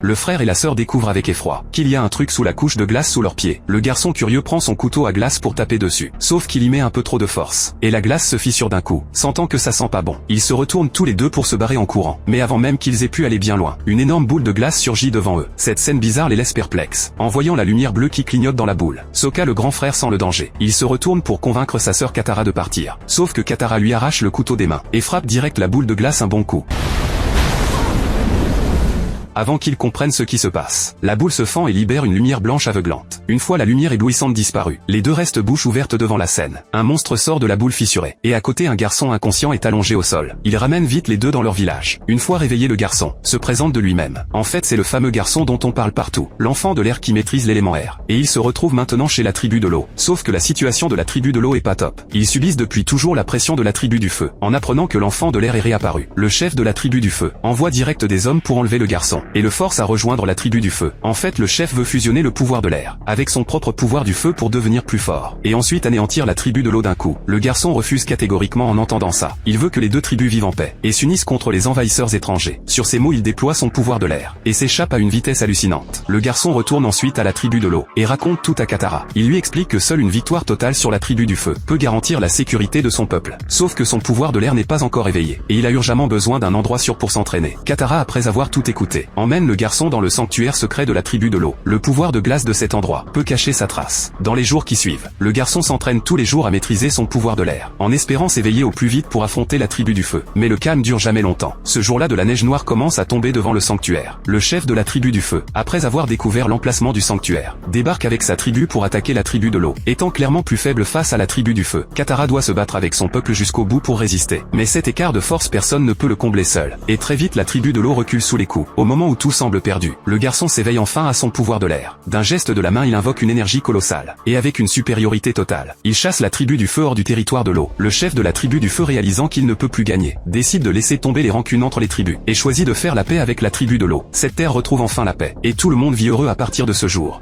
Le frère et la sœur découvrent avec effroi qu'il y a un truc sous la couche de glace sous leurs pieds. Le garçon curieux prend son couteau à glace pour taper dessus. Sauf qu'il y met un peu trop de force. Et la glace se fissure d'un coup. Sentant que ça sent pas bon, ils se retournent tous les deux pour se barrer en courant. Mais avant même qu'ils aient pu aller bien loin, une énorme boule de glace surgit devant eux. Cette scène bizarre les laisse perplexes. En voyant la lumière bleue qui clignote dans la boule, Sokka le grand frère sent le danger. Il se retourne pour convaincre sa sœur Katara de partir. Sauf que Katara lui arrache le couteau des mains et frappe direct la boule de glace un bon coup. Avant qu'ils comprennent ce qui se passe, la boule se fend et libère une lumière blanche aveuglante. Une fois la lumière éblouissante disparue, les deux restent bouche ouverte devant la scène. Un monstre sort de la boule fissurée, et à côté un garçon inconscient est allongé au sol. Ils ramènent vite les deux dans leur village. Une fois réveillé, le garçon se présente de lui-même. En fait, c'est le fameux garçon dont on parle partout, l'enfant de l'air qui maîtrise l'élément air. Et il se retrouve maintenant chez la tribu de l'eau. Sauf que la situation de la tribu de l'eau est pas top. Ils subissent depuis toujours la pression de la tribu du feu. En apprenant que l'enfant de l'air est réapparu, le chef de la tribu du feu envoie direct des hommes pour enlever le garçon, et le force à rejoindre la tribu du feu. En fait, le chef veut fusionner le pouvoir de l'air avec son propre pouvoir du feu pour devenir plus fort, et ensuite anéantir la tribu de l'eau d'un coup. Le garçon refuse catégoriquement en entendant ça. Il veut que les deux tribus vivent en paix, et s'unissent contre les envahisseurs étrangers. Sur ces mots, il déploie son pouvoir de l'air, et s'échappe à une vitesse hallucinante. Le garçon retourne ensuite à la tribu de l'eau, et raconte tout à Katara. Il lui explique que seule une victoire totale sur la tribu du feu peut garantir la sécurité de son peuple. Sauf que son pouvoir de l'air n'est pas encore éveillé, et il a urgemment besoin d'un endroit sûr pour s'entraîner. Katara, après avoir tout écouté, emmène le garçon dans le sanctuaire secret de la tribu de l'eau. Le pouvoir de glace de cet endroit peut cacher sa trace. Dans les jours qui suivent, le garçon s'entraîne tous les jours à maîtriser son pouvoir de l'air, en espérant s'éveiller au plus vite pour affronter la tribu du feu. Mais le calme dure jamais longtemps. Ce jour-là, de la neige noire commence à tomber devant le sanctuaire. Le chef de la tribu du feu, après avoir découvert l'emplacement du sanctuaire, débarque avec sa tribu pour attaquer la tribu de l'eau. Étant clairement plus faible face à la tribu du feu, Katara doit se battre avec son peuple jusqu'au bout pour résister. Mais cet écart de force, personne ne peut le combler seul. Et très vite, la tribu de l'eau recule sous les coups. Au moment où tout semble perdu, le garçon s'éveille enfin à son pouvoir de l'air. D'un geste de la main, il invoque une énergie colossale, et avec une supériorité totale, il chasse la tribu du feu hors du territoire de l'eau. Le chef de la tribu du feu, réalisant qu'il ne peut plus gagner, décide de laisser tomber les rancunes entre les tribus, et choisit de faire la paix avec la tribu de l'eau. Cette terre retrouve enfin la paix, et tout le monde vit heureux à partir de ce jour.